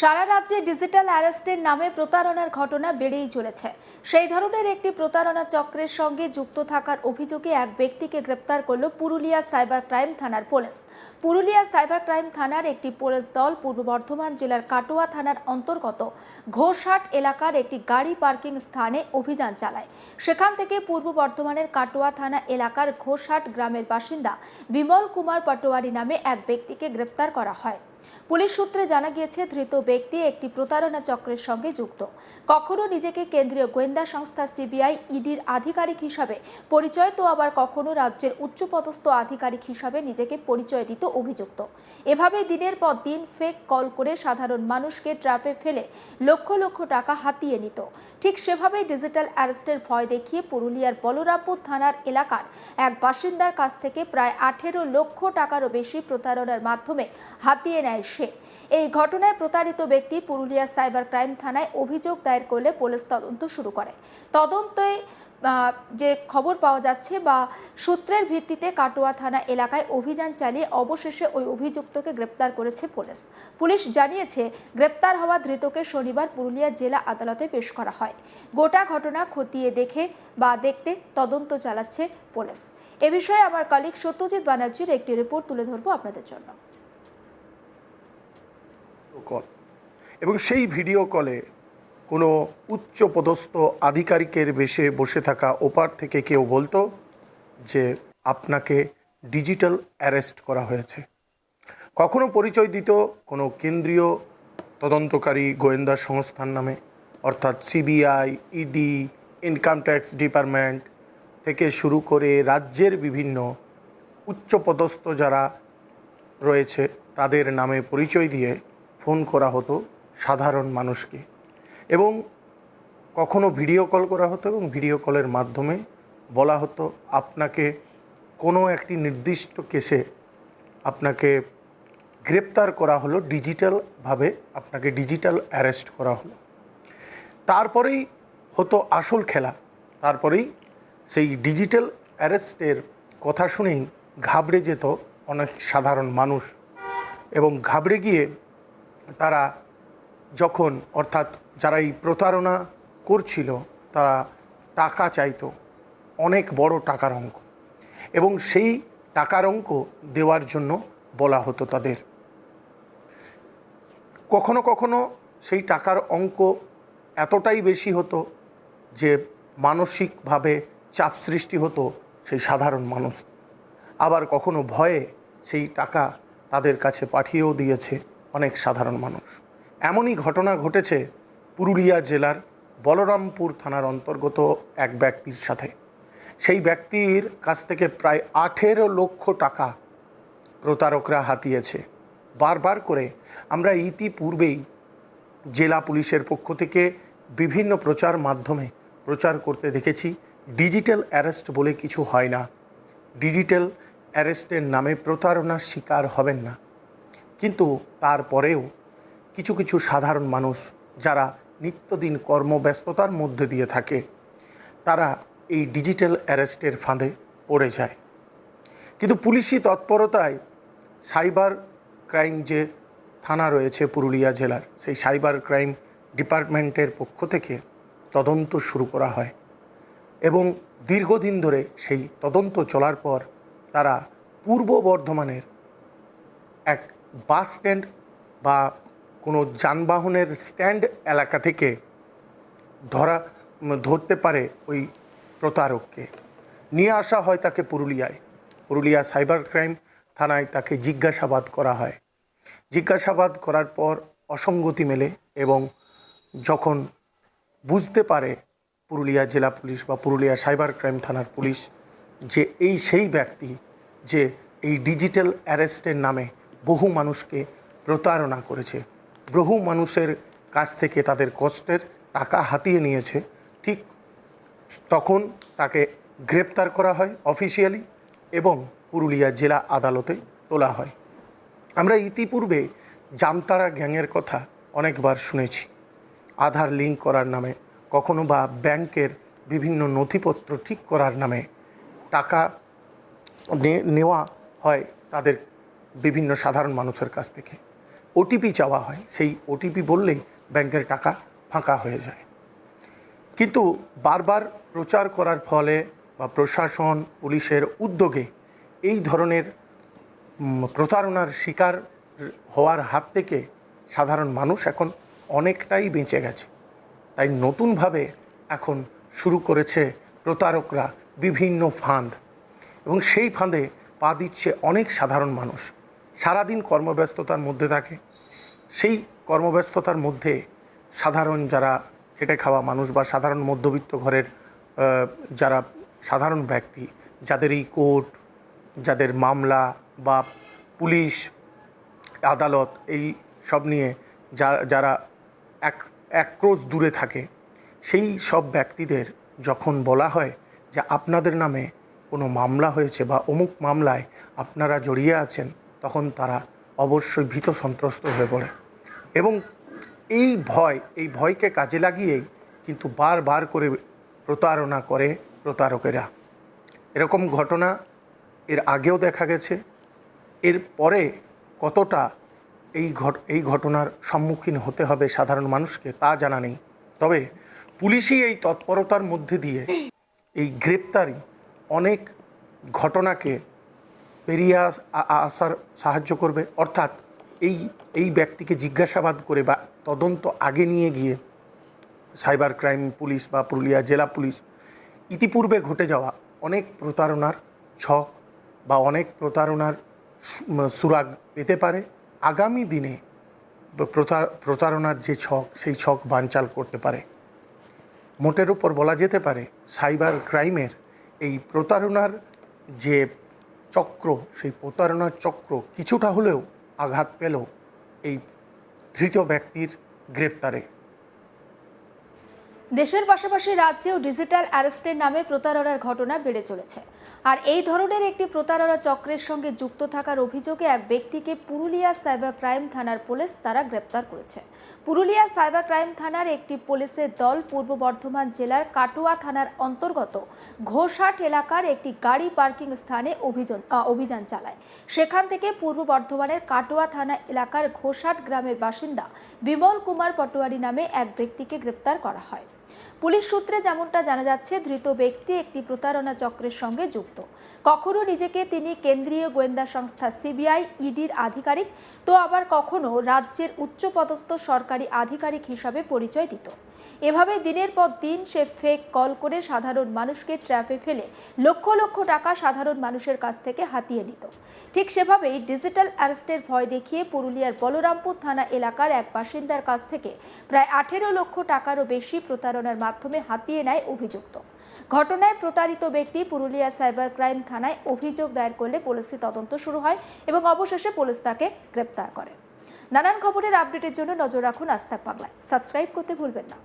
সারা রাজ্যে ডিজিটাল অ্যারেস্টের নামে প্রতারণার ঘটনা বেড়েই চলেছে। সেই ধরনের একটি প্রতারণা চক্রের সঙ্গে যুক্ত থাকার অভিযোগে এক ব্যক্তিকে গ্রেপ্তার করল পুরুলিয়া সাইবার ক্রাইম থানার পুলিশ। পুরুলিয়া সাইবার ক্রাইম থানার একটি পুলিশ দল পূর্ব বর্ধমান জেলার কাটোয়া থানার অন্তর্গত ঘোষহাট এলাকার একটি গাড়ি পার্কিং স্থানে অভিযান চালায়। সেখান থেকে পূর্ব বর্ধমানের কাটোয়া থানা এলাকার ঘোষহাট গ্রামের বাসিন্দা বিমল কুমার পাটোয়ারি নামে এক ব্যক্তিকে গ্রেপ্তার করা হয়। পুলিশ সূত্রে জানা গিয়েছে, ধৃত ব্যক্তি একটি প্রতারণা চক্রের সঙ্গে যুক্ত। কখনো নিজেকে কেন্দ্রীয় গোয়েন্দা সংস্থা সিবিআই ইডির আধিকারিক হিসাবে পরিচয়, তো আবার কখনো রাজ্যের উচ্চপদস্থ আধিকারিক হিসাবে নিজেকে পরিচয় দিত অভিযুক্ত। এভাবে দিনের পর দিন ফেক কল করে সাধারণ মানুষকে ট্র্যাপে ফেলে লক্ষ লক্ষ টাকা হাতিয়ে নিত। ঠিক সেভাবেই ডিজিটাল অ্যারেস্টের ভয় দেখিয়ে পুরুলিয়ার বলরামপুর থানার এলাকার এক বাসিন্দার কাছ থেকে প্রায় 18 লক্ষ টাকারও বেশি প্রতারণার মাধ্যমে হাতিয়ে নেয় সে। এই ঘটনায় প্রতারিত ব্যক্তি পুরুলিয়া সাইবার ক্রাইম থানায় অভিযোগ দায়ের করলে পুলিশ তদন্ত শুরু করে। তদন্তে যে খবর পাওয়া যাচ্ছে বা সূত্রের ভিত্তিতে কাটোয়া থানা এলাকায় অভিযান চালিয়ে অবশেষে ওই অভিযুক্তকে গ্রেপ্তার করেছে পুলিশ। পুলিশ জানিয়েছে, গ্রেপ্তার হওয়া ধৃতকে শনিবার পুরুলিয়া জেলা আদালতে পেশ করা হয়। গোটা ঘটনা খতিয়ে দেখতে তদন্ত চালাচ্ছে পুলিশ। এ বিষয়ে আমার কলিগ সত্যজিৎ ব্যানার্জির একটি রিপোর্ট তুলে ধরবো আপনাদের জন্য। কল এবং সেই ভিডিও কলে কোনো উচ্চপদস্থ আধিকারিকের বেশে বসে থাকা ওপার থেকে কেউ বলতো যে আপনাকে ডিজিটাল অ্যারেস্ট করা হয়েছে। কখনো পরিচয় দিত কোনো কেন্দ্রীয় তদন্তকারী গোয়েন্দা সংস্থার নামে, অর্থাৎ CBI, ED, income tax department থেকে শুরু করে রাজ্যের বিভিন্ন উচ্চপদস্থ যারা রয়েছে তাদের নামে পরিচয় দিয়ে ফোন করা হতো সাধারণ মানুষকে, এবং কখনো ভিডিও কল করা হতো এবং ভিডিও কলের মাধ্যমে বলা হতো আপনাকে কোনো একটি নির্দিষ্ট কেসে আপনাকে গ্রেপ্তার করা হলো, ডিজিটালভাবে আপনাকে ডিজিটাল অ্যারেস্ট করা হলো। তারপরেই হতো আসল খেলা। তারপরেই সেই ডিজিটাল অ্যারেস্টের কথা শুনেই ঘাবড়ে যেত অনেক সাধারণ মানুষ, এবং ঘাবড়ে গিয়ে তারা যখন, অর্থাৎ যারা এই প্রতারণা করছিল তারা টাকা চাইতো, অনেক বড় টাকার অঙ্ক, এবং সেই টাকার অঙ্ক দেওয়ার জন্য বলা হতো তাদের। কখনো কখনো সেই টাকার অঙ্ক এতটাই বেশি হতো যে মানসিকভাবে চাপ সৃষ্টি হতো সেই সাধারণ মানুষ। আবার কখনো ভয়ে সেই টাকা তাদের কাছে পাঠিয়েও দিয়েছে অনেক সাধারণ মানুষ। এমনই ঘটনা ঘটেছে পুরুলিয়া জেলার বলরামপুর থানার অন্তর্গত এক ব্যক্তির সাথে। সেই ব্যক্তির কাছ থেকে প্রায় 18 লক্ষ টাকা প্রতারকরা হাতিয়েছে। বারবার করে আমরা ইতিপূর্বেই জেলা পুলিশের পক্ষ থেকে বিভিন্ন প্রচার মাধ্যমে প্রচার করতে দেখেছি, ডিজিটাল অ্যারেস্ট বলে কিছু হয় না, ডিজিটাল অ্যারেস্টের নামে প্রতারণার শিকার হবেন না। কিন্তু তারপরেও কিছু কিছু সাধারণ মানুষ যারা নিত্যদিন কর্মব্যস্ততার মধ্যে দিয়ে থাকে তারা এই ডিজিটাল অ্যারেস্টের ফাঁদে পড়ে যায়। কিন্তু পুলিশি তৎপরতায় সাইবার ক্রাইম যে থানা রয়েছে পুরুলিয়া জেলার, সেই সাইবার ক্রাইম ডিপার্টমেন্টের পক্ষ থেকে তদন্ত শুরু করা হয়, এবং দীর্ঘদিন ধরে সেই তদন্ত চলার পর তারা পূর্ব বর্ধমানের এক বাস স্ট্যান্ড বা কোনো যানবাহনের স্ট্যান্ড এলাকা থেকে ধরতে পারে ওই প্রতারককে। নিয়ে আসা হয় তাকে পুরুলিয়া সাইবার ক্রাইম থানায় তাকে জিজ্ঞাসাবাদ করা হয়। জিজ্ঞাসাবাদ করার পর অসঙ্গতি মেলে, এবং যখন বুঝতে পারে পুরুলিয়া জেলা পুলিশ বা পুরুলিয়া সাইবার ক্রাইম থানার পুলিশ যে এই সেই ব্যক্তি যে এই ডিজিটাল অ্যারেস্টের নামে বহু মানুষকে প্রতারণা করেছে, বহু মানুষের কাছ থেকে তাদের কষ্টের টাকা হাতিয়ে নিয়েছে, ঠিক তখন তাকে গ্রেপ্তার করা হয় অফিসিয়ালি এবং পুরুলিয়া জেলা আদালতে তোলা হয়। আমরা ইতিপূর্বে জামতারা গ্যাংয়ের কথা অনেকবার শুনেছি। আধার লিঙ্ক করার নামে, কখনো বা ব্যাংকের বিভিন্ন নথিপত্র ঠিক করার নামে টাকা নেওয়া হয় তাদের বিভিন্ন সাধারণ মানুষের কাছ থেকে। ওটিপি চাওয়া হয়, সেই ওটিপি বললেই ব্যাংকের টাকা ফাঁকা হয়ে যায়। কিন্তু বারবার প্রচার করার ফলে বা প্রশাসন পুলিশের উদ্যোগে এই ধরনের প্রতারণার শিকার হওয়ার হাত থেকে সাধারণ মানুষ এখন অনেকটাই বেঁচে গেছে। তাই নতুনভাবে এখন শুরু করেছে প্রতারকরা বিভিন্ন ফাঁদ, এবং সেই ফাঁদে পা দিচ্ছে অনেক সাধারণ মানুষ। সারাদিন কর্মব্যস্ততার মধ্যে থাকে, সেই কর্মব্যস্ততার মধ্যে সাধারণ যারা খেটে খাওয়া মানুষ বা সাধারণ মধ্যবিত্ত ঘরের যারা সাধারণ ব্যক্তি, যাদের এই কোর্ট, যাদের মামলা বা পুলিশ আদালত এই সব নিয়ে যারা এক ক্রোশ দূরে থাকে, সেই সব ব্যক্তিদের যখন বলা হয় যে আপনাদের নামে কোনো মামলা হয়েছে বা অমুক মামলায় আপনারা জড়িয়ে আছেন, তখন তারা অবশ্যই ভীত সন্ত্রস্ত হয়ে পড়ে। এবং এই ভয়কে কাজে লাগিয়েই কিন্তু বারবার করে প্রতারণা করে প্রতারকেরা। এরকম ঘটনা এর আগেও দেখা গেছে। এর পরে কতটা এই ঘটনার সম্মুখীন হতে হবে সাধারণ মানুষকে তা জানা নেই। তবে পুলিশই এই তৎপরতার মধ্যে দিয়ে এই গ্রেপ্তারি অনেক ঘটনাকে পেরিয়ে আসার সাহায্য করবে। অর্থাৎ এই ব্যক্তিকে জিজ্ঞাসাবাদ করে বা তদন্ত আগে নিয়ে গিয়ে সাইবার ক্রাইম পুলিশ বা পুরুলিয়া জেলা পুলিশ ইতিপূর্বে ঘটে যাওয়া অনেক প্রতারণার ছক বা অনেক প্রতারণার সুরাগ পেতে পারে। আগামী দিনে প্রতারণার যে ছক, সেই ছক বানচাল করতে পারে। মোটের উপর বলা যেতে পারে সাইবার ক্রাইমের এই প্রতারণার যে চক্র, সেই প্রতারণার চক্র কিছুটা হলেও আঘাত পেল এই ধৃত ব্যক্তির গ্রেপ্তারে। দেশের পাশাপাশি রাজ্যেও ডিজিটাল অ্যারেস্টের নামে প্রতারণার ঘটনা বেড়ে চলেছে। আর এই ধরনের একটি প্রতারণা চক্রের সঙ্গে যুক্ত থাকার অভিযোগে এক ব্যক্তিকে পুরুলিয়া সাইবার ক্রাইম থানার পুলিশ তারা গ্রেপ্তার করেছে। পুরুলিয়া সাইবার ক্রাইম থানার একটি পুলিশের দল পূর্ব বর্ধমান জেলার কাটোয়া থানার অন্তর্গত ঘোষহাট এলাকার একটি গাড়ি পার্কিং স্থানে অভিযান চালায়। সেখান থেকে পূর্ব বর্ধমানের কাটোয়া থানা এলাকার ঘোষহাট গ্রামের বাসিন্দা বিমল কুমার পটোয়ারি নামে এক ব্যক্তিকে গ্রেপ্তার করা হয়। পুলিশ সূত্রে যেমনটা জানা যাচ্ছে, ধৃত ব্যক্তি একটি প্রতারণা চক্রের সঙ্গে যুক্ত। কখনো নিজেকে তিনি কেন্দ্রীয় গোয়েন্দা সংস্থা সিবিআই ইডির আধিকারিক, তো আবার কখনো রাজ্যের উচ্চপদস্থ সরকারি আধিকারিক হিসাবে পরিচয় দিত। এভাবে দিনের পর দিন সে ফেক কল করে সাধারণ মানুষকে ট্র্যাপে ফেলে লক্ষ লক্ষ টাকা সাধারণ মানুষের কাছ থেকে হাতিয়ে নিত। ঠিক সেভাবেই ডিজিটাল অ্যারেস্টের ভয় দেখিয়ে পুরুলিয়ার বলরামপুর থানা এলাকার এক বাসিন্দার কাছ থেকে প্রায় 18 লক্ষ টাকারও বেশি প্রতারণার মাধ্যমে হাতিয়ে নেয় অভিযুক্ত। ঘটনায় প্রতারিত ব্যক্তি পুরুলিয়া সাইবার ক্রাইম থানায় অভিযোগ দায়ের করলে পুলিশের তদন্ত শুরু হয় এবং অবশেষে পুলিশ তাকে গ্রেপ্তার করে। নানান খবরের আপডেটের জন্য নজর রাখুন আজ তাক বাংলায়। সাবস্ক্রাইব করতে ভুলবেন না।